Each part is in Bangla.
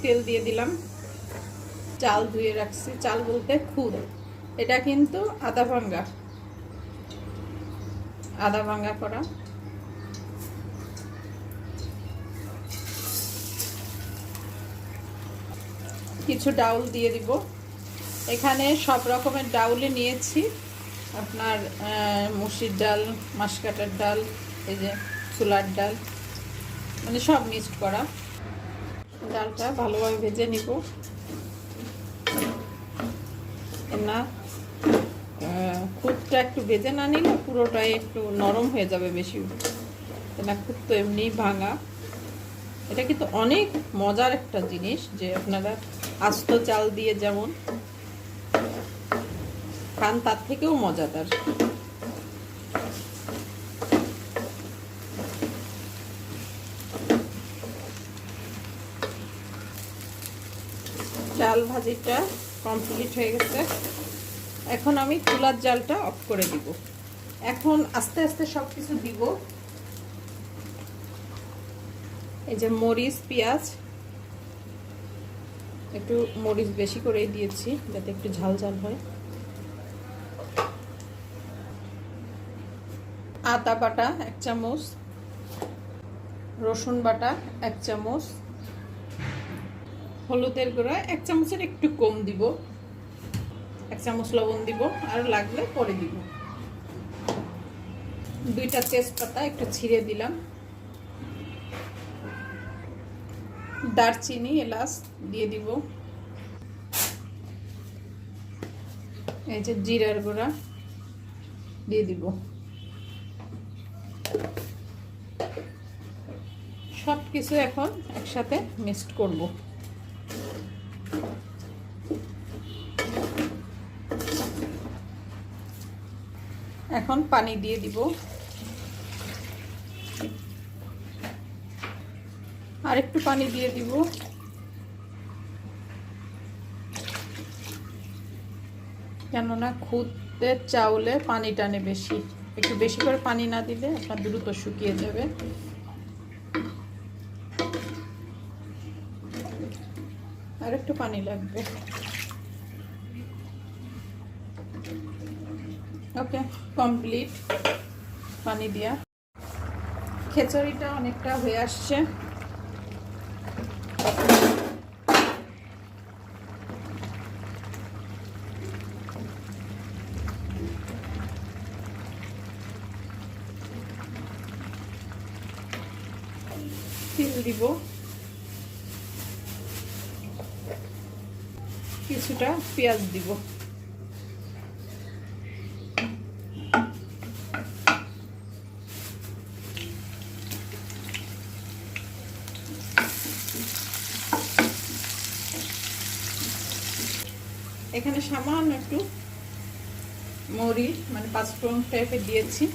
তেল দিয়ে দিলাম। চাল ধুয়ে রাখছি, চাল বলতে খুদ। এটা কিন্তু আদা ভাঙ্গা করা। কিছু ডাউল দিয়ে দিব। এখানে সব রকমের ডাউলই নিয়েছি, আপনার মুসুরির ডাল, মাসকাটার ডাল, এই যে ছোলার ডাল, মানে সব মিক্সড করা। ডালটা ভালোভাবে ভেজে নিব না, খুদটা একটু ভেজে না নিলে পুরোটাই একটু নরম হয়ে যাবে বেশি না। খুদ তো এমনি ভাঙা। এটা কিন্তু অনেক মজার একটা জিনিস, যে আপনারা আস্ত চাল দিয়ে যেমন খান তার থেকেও মজাদার। চাল ভাজিটা কমপ্লিট হয়ে গেছে। এখন আমি চুলার জালটা অফ করে দিব। এখন আস্তে আস্তে সব কিছু দিব। এই যে মরিচ, পেঁয়াজ, একটু মরিচ বেশি করেই দিয়েছি যাতে একটু ঝাল ঝাল হয়। আদা বাটা 1 চামচ, রসুন বাটা 1 চামচ, হলুদের গুঁড়া 1 চামচের একটু কম দিব, 1 চামচ লবণ দিব, আর লাগলে পরে দিব। 2টা তেজপাতা একটু ছিঁড়ে দিলাম, দারচিনি, এলাচ দিয়ে দিব। এই যে জিরার গুঁড়া দিয়ে দিব। সব কিছু এখন একসাথে মিক্সড করব। এখন পানি দিয়ে দিব, আর একটু পানি দিয়ে দিব। কেননা খুদের চাউলে পানি টানে বেশি, একটু বেশি করে পানি না দিলে আপনার দ্রুত শুকিয়ে যাবে। আর একটু পানি লাগবে। ওকে, কমপ্লিট পানি দিয়া। খিচুড়িটা অনেকটা হয়ে আসছে। তেল দিব, কিছুটা পেঁয়াজ দিব। এখানে সামান্য একটু মরিচ, মানে 5 ফোড়ন টাইপের দিয়েছি।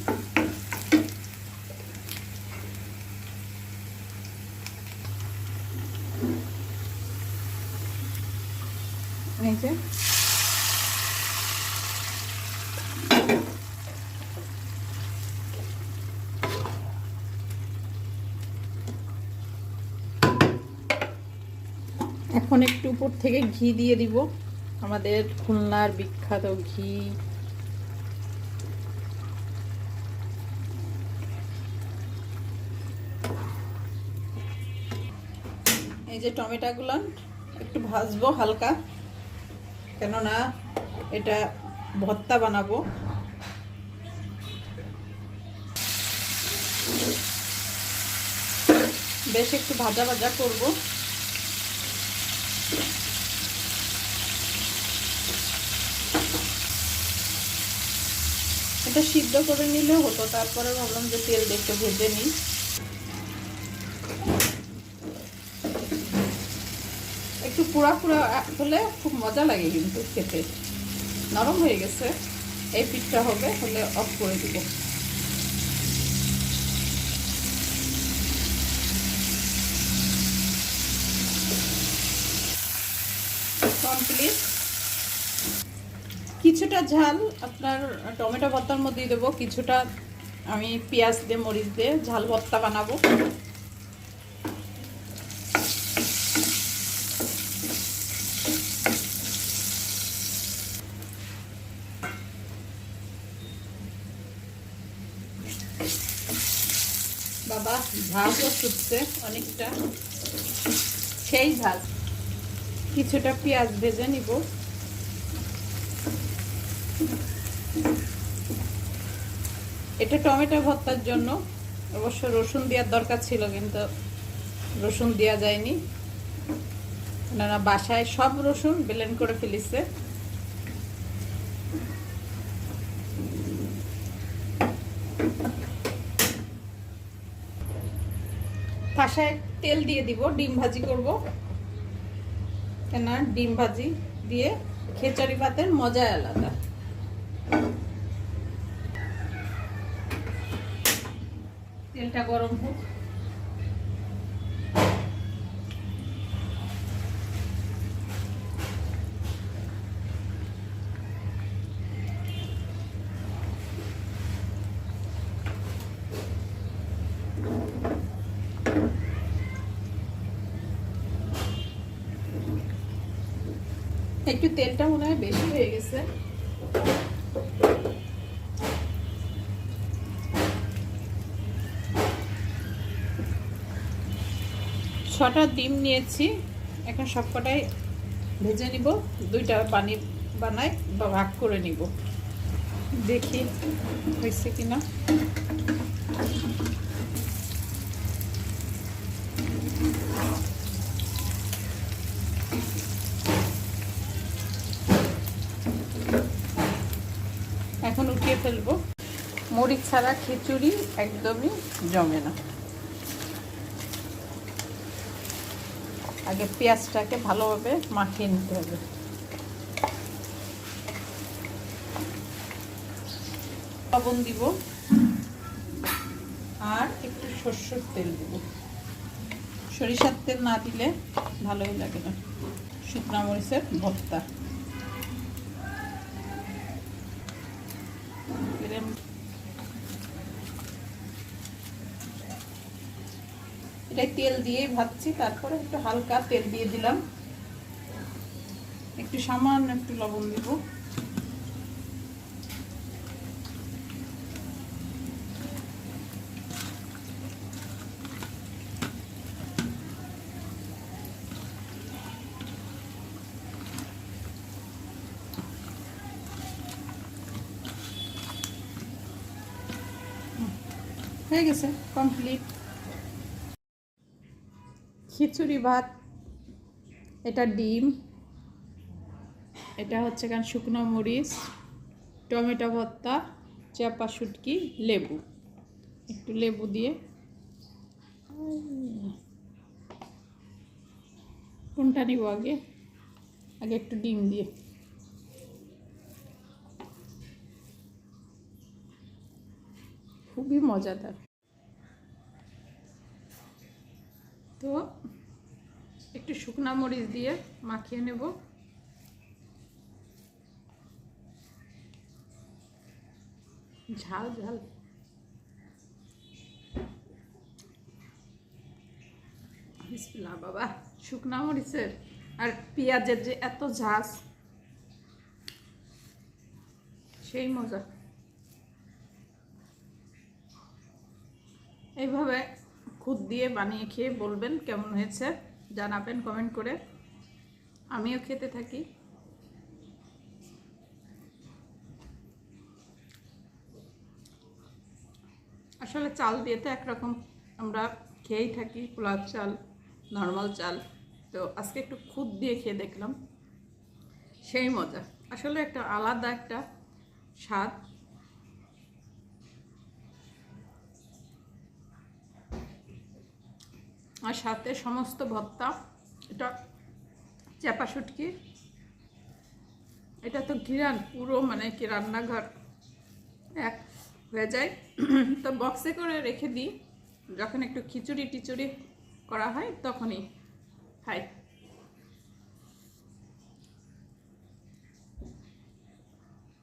এই যে এখন একটু উপর থেকে ঘি দিয়ে দিব, আমাদের খুলনার বিখ্যাত ঘি। এই যে টমেটোগুলো একটু ভাজবো হালকা, কেননা এটা ভর্তা বানাবো। বেশ একটু ভাজা ভাজা করব। এটা সিদ্ধ করে নিলেও হতো, তারপরে ভাবলাম যে তেল দিয়ে একটু ভেজে নিই। একটু পুরা পুরা হলে খুব মজা লাগে কিন্তু খেতে। নরম হয়ে গেছে, এই পিঠটা হবে, হলে অফ করে দিব। কমপ্লিট। কিছুটা ঝাল আপনার টমেটো ভর্তার মধ্যে দিয়ে দেবো, কিছুটা আমি পেঁয়াজ দিয়ে মরিচ দিয়ে ঝাল ভর্তা বানাবো। ঝালও ছুটছে অনেকটা, সেই ঝাল। কিছুটা পেঁয়াজ ভেজে নিব। এটা টমেটো ভর্তার জন্য অবশ্য রসুন দেওয়ার দরকার ছিল, কিন্তু রসুন দেওয়া যায়নি, কেননা বাসায় সব রসুন ব্লেন্ড করে ফেলিছে। বাসায় তেল দিয়ে দিব, ডিম ভাজি করব, কেন ডিম ভাজি দিয়ে খিচুড়ি ভাতের মজাই আলাদা। তেলটা গরম হোক। একটু তেলটা মনে হয় বেশি হয়ে গেছে। ছটা ডিম নিয়েছি, এখন সবকটাই ভেজে নিব, দুইটা পানি বানাই বা ভাগ করে নিব, দেখি হয়েছে কিনা। এখন উঠিয়ে ফেলবো। মরিচ ছাড়া খিচুড়ি একদমই জমে না। আগে পেঁয়াজটাকে ভালোভাবে মাখিয়ে নিতে হবে। লবণ দিব আর একটু সরষের তেল দিব। সরিষার তেল না দিলে ভালোই লাগে না। শুকনা মরিচের ভর্তা। এটা তেল দিয়ে ভাজছি, তারপরে একটু হালকা তেল দিয়ে দিলাম, একটু সামান্য একটু লবণ দিব। হয়ে গেছে, কমপ্লিট খিচুড়ি ভাত। এটা ডিম, এটা হচ্ছে কারণ শুকনো মরিচ, টমেটো ভর্তা, চাপা শুটকি, লেবু, একটু লেবু দিয়ে। কোনটা নিব আগে? আগে একটু ডিম দিয়ে। খুবই মজাদার। তো একটু শুকনো মরিচ দিয়ে মাখিয়ে নেব। ঝাল ঝাল। বিসমিল্লাহ বাবা, শুকনো মরিচের আর পেঁয়াজের যে এত ঝাঁজ, সেই মজা। এইভাবে খুদ দিয়ে বানিয়ে খেয়ে বলবেন কেমন হয়েছে, জানাবেন কমেন্ট করে, আমিও খেতে থাকি। আসলে চাল দিয়ে তো একরকম আমরা খেয়েই থাকি, পোলাও চাল, নর্মাল চাল। তো আজকে একটু খুদ দিয়ে খেয়ে দেখলাম, সেই মজা। আসলে একটা আলাদা একটা স্বাদ। আর সাথে সমস্ত ভর্তা। এটা চাপা শুটকি, এটা তো ঘিরান পুরো, মানে কি রান্নাঘর এক হয়ে যায়। তো বক্সে করে রেখে দিই, যখন একটু খিচুড়ি টিচুড়ি করা হয় তখনই খাই।